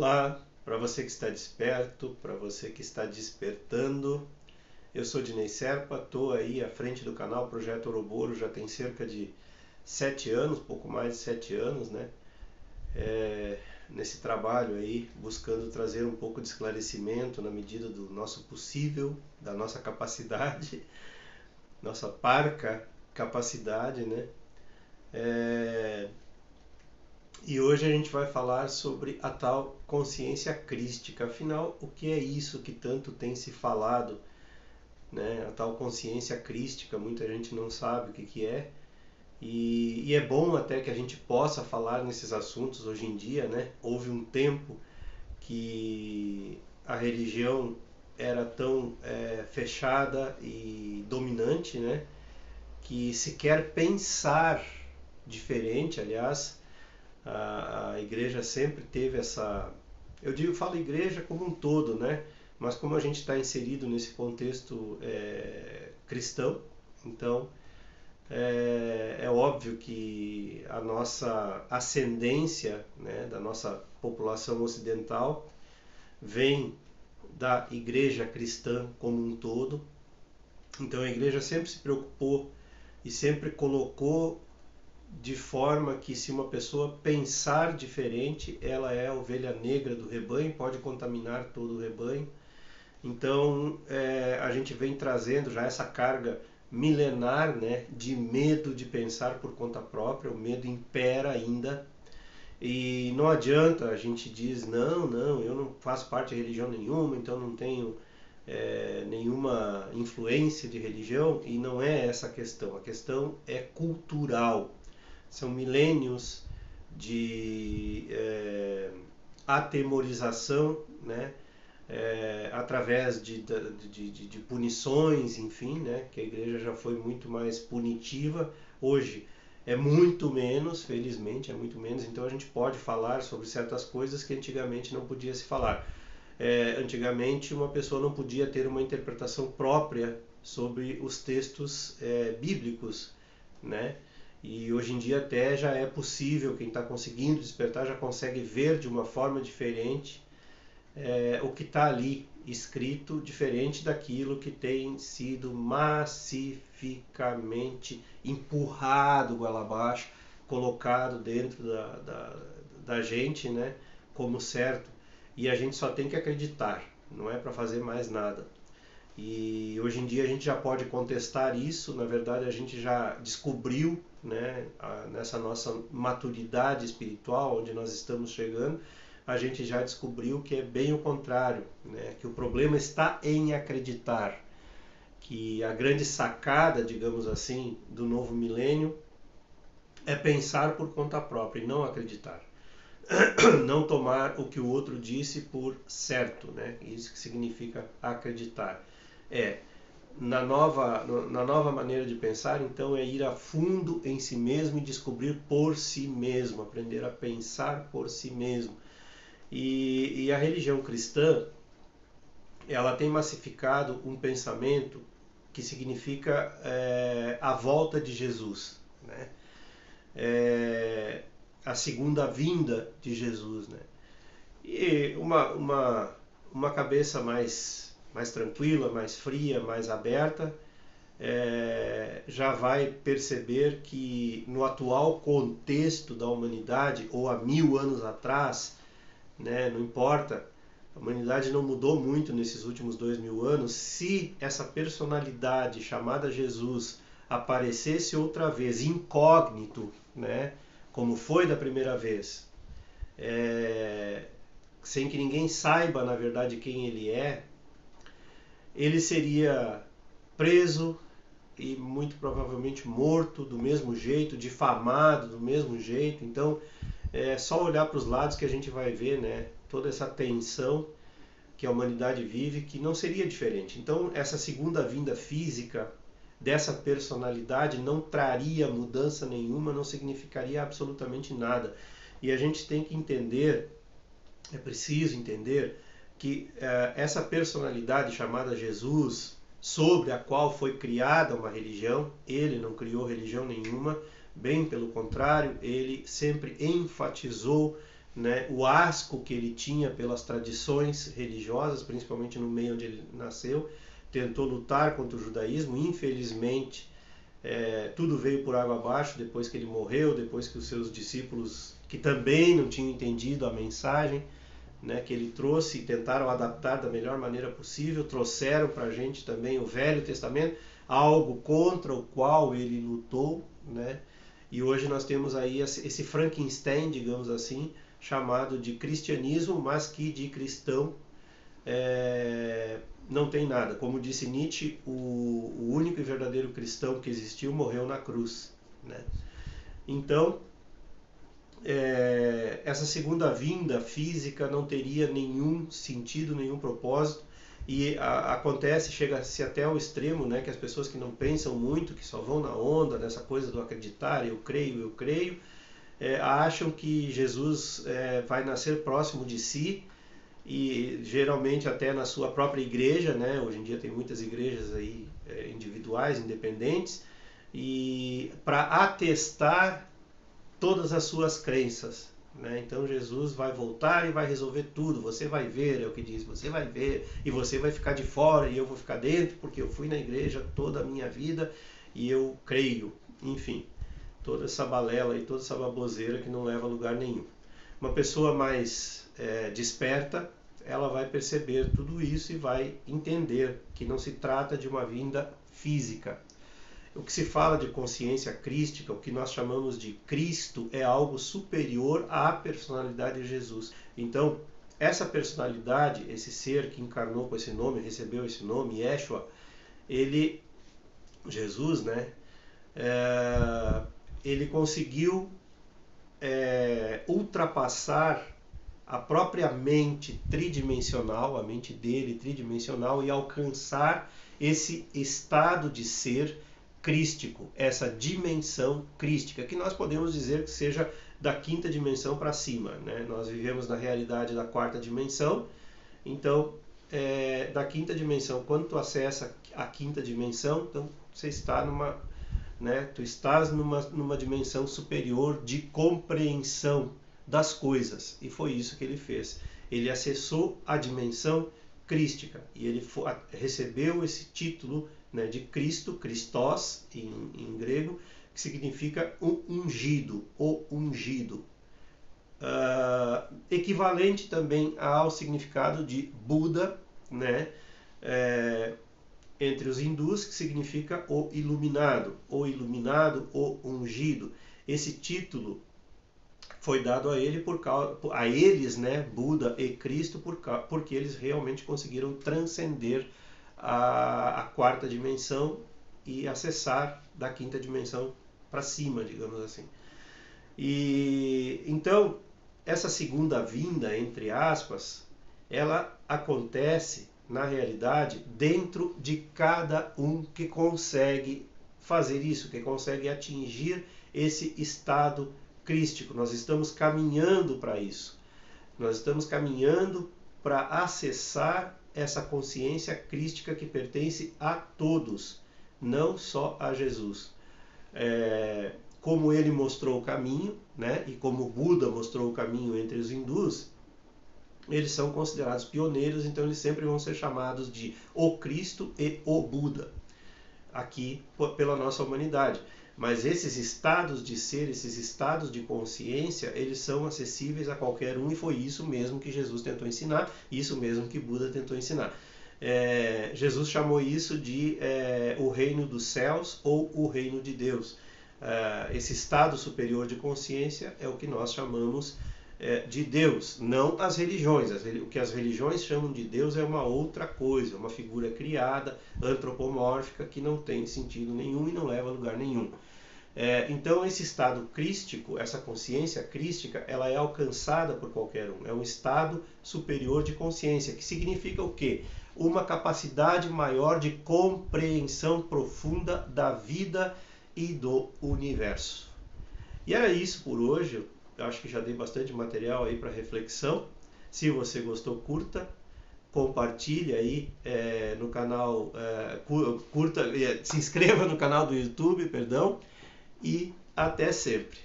Olá, para você que está desperto, para você que está despertando. Eu sou Dinei Serpa, estou aí à frente do canal Projeto Ouroboro já tem cerca de 7 anos, pouco mais de 7 anos, né? Nesse trabalho aí, buscando trazer um pouco de esclarecimento na medida do nosso possível, da nossa capacidade, nossa parca capacidade, né? E hoje a gente vai falar sobre a tal consciência crística. Afinal, o que é isso que tanto tem se falado, né? A tal consciência crística, muita gente não sabe o que é. E é bom até que a gente possa falar nesses assuntos hoje em dia, né? Houve um tempo que a religião era tão fechada e dominante, né? Que sequer pensar diferente, aliás, a igreja sempre teve essa... falo igreja como um todo, né? Mas como a gente está inserido nesse contexto cristão, então é óbvio que a nossa ascendência, né, da nossa população ocidental vem da igreja cristã como um todo. Então a igreja sempre se preocupou e sempre colocou de forma que, se uma pessoa pensar diferente, ela é a ovelha negra do rebanho, pode contaminar todo o rebanho. Então a gente vem trazendo já essa carga milenar, né, de medo de pensar por conta própria. O medo impera ainda, e não adianta a gente diz não, eu não faço parte de religião nenhuma, então não tenho nenhuma influência de religião. E não é essa a questão é cultural. São milênios de atemorização, né? Através de punições, enfim, né? Que a igreja já foi muito mais punitiva. Hoje é muito menos, felizmente é muito menos. Então a gente pode falar sobre certas coisas que antigamente não podia se falar. Antigamente uma pessoa não podia ter uma interpretação própria sobre os textos bíblicos, né? E hoje em dia até já é possível, quem está conseguindo despertar já consegue ver de uma forma diferente o que está ali escrito, diferente daquilo que tem sido massificamente empurrado goela abaixo, colocado dentro da gente, né, como certo. E a gente só tem que acreditar, não é para fazer mais nada. E hoje em dia a gente já pode contestar isso. Na verdade, a gente já descobriu, né, nessa nossa maturidade espiritual, onde nós estamos chegando, a gente já descobriu que é bem o contrário, né, que o problema está em acreditar. Que a grande sacada, digamos assim, do novo milênio é pensar por conta própria e não acreditar. Não tomar o que o outro disse por certo, né? Isso que significa acreditar. Na nova maneira de pensar, então, é ir a fundo em si mesmo e descobrir por si mesmo, aprender a pensar por si mesmo. E a religião cristã, ela tem massificado um pensamento que significa a volta de Jesus, né? A segunda vinda de Jesus, né? E uma cabeça mais tranquila, mais fria, mais aberta, já vai perceber que no atual contexto da humanidade, ou há 1000 anos atrás, né, não importa, a humanidade não mudou muito nesses últimos 2000 anos. Se essa personalidade chamada Jesus aparecesse outra vez, incógnito, né, como foi da primeira vez, sem que ninguém saiba na verdade quem ele seria preso e muito provavelmente morto do mesmo jeito, difamado do mesmo jeito. Então é só olhar para os lados que a gente vai ver, né, toda essa tensão que a humanidade vive, que não seria diferente. Então essa segunda vinda física dessa personalidade não traria mudança nenhuma, não significaria absolutamente nada. E a gente tem que entender, é preciso entender, que essa personalidade chamada Jesus, sobre a qual foi criada uma religião, ele não criou religião nenhuma, bem pelo contrário, ele sempre enfatizou né, o asco que ele tinha pelas tradições religiosas, principalmente no meio onde ele nasceu, tentou lutar contra o judaísmo, infelizmente tudo veio por água abaixo depois que ele morreu, depois que os seus discípulos, que também não tinham entendido a mensagem, né, que ele trouxe e tentaram adaptar da melhor maneira possível, trouxeram para a gente também o Velho Testamento, algo contra o qual ele lutou, né? E hoje nós temos aí esse Frankenstein, digamos assim, chamado de cristianismo, mas que de cristão não tem nada. Como disse Nietzsche, o único e verdadeiro cristão que existiu morreu na cruz, né? Então, essa segunda vinda física não teria nenhum sentido, nenhum propósito, e acontece, chega-se até ao extremo, né, que as pessoas que não pensam muito, que só vão na onda dessa coisa do acreditar, eu creio, acham que Jesus vai nascer próximo de si, e geralmente até na sua própria igreja, né? Hoje em dia tem muitas igrejas aí individuais, independentes, e para atestar todas as suas crenças, né? Então Jesus vai voltar e vai resolver tudo, você vai ver, é o que diz, você vai ver, e você vai ficar de fora e eu vou ficar dentro, porque eu fui na igreja toda a minha vida e eu creio. Enfim, toda essa balela e toda essa baboseira que não leva a lugar nenhum. Uma pessoa mais desperta, ela vai perceber tudo isso e vai entender que não se trata de uma vinda física. O que se fala de consciência crística, o que nós chamamos de Cristo, é algo superior à personalidade de Jesus. Então, essa personalidade, esse ser que encarnou com esse nome, recebeu esse nome, Yeshua, Jesus, né? Ele conseguiu ultrapassar a própria mente tridimensional, a mente dele tridimensional, e alcançar esse estado de ser crístico, essa dimensão crística, que nós podemos dizer que seja da quinta dimensão para cima, né? Nós vivemos na realidade da quarta dimensão, então da quinta dimensão, quando tu acessa a quinta dimensão, então você está tu estás numa dimensão superior de compreensão das coisas, e foi isso que ele fez. Ele acessou a dimensão crística e ele recebeu esse título, né, de Cristo, Christos em grego, que significa o ungido. Equivalente também ao significado de Buda, né, entre os hindus, que significa o iluminado, o ungido. Esse título foi dado a eles, né, Buda e Cristo, porque eles realmente conseguiram transcender a quarta dimensão e acessar da quinta dimensão para cima, digamos assim. E então essa segunda vinda, entre aspas, ela acontece na realidade dentro de cada um que consegue fazer isso, que consegue atingir esse estado crístico. Nós estamos caminhando para isso. Nós estamos caminhando para acessar essa consciência crística que pertence a todos, não só a Jesus. Como ele mostrou o caminho, né, e como Buda mostrou o caminho entre os hindus, eles são considerados pioneiros, então eles sempre vão ser chamados de o Cristo e o Buda, aqui pela nossa humanidade. Mas esses estados de ser, esses estados de consciência, eles são acessíveis a qualquer um, e foi isso mesmo que Jesus tentou ensinar, isso mesmo que Buda tentou ensinar. Jesus chamou isso de o reino dos céus ou o reino de Deus. Esse estado superior de consciência é o que nós chamamos de Deus, não as religiões. O que as religiões chamam de Deus é uma outra coisa, uma figura criada, antropomórfica, que não tem sentido nenhum e não leva a lugar nenhum. Então esse estado crístico, essa consciência crística, ela é alcançada por qualquer um. É um estado superior de consciência, que significa o quê? Uma capacidade maior de compreensão profunda da vida e do universo. E era isso por hoje. Eu acho que já dei bastante material aí para reflexão. Se você gostou, curta, compartilhe aí no canal, se inscreva no canal do YouTube, e até sempre.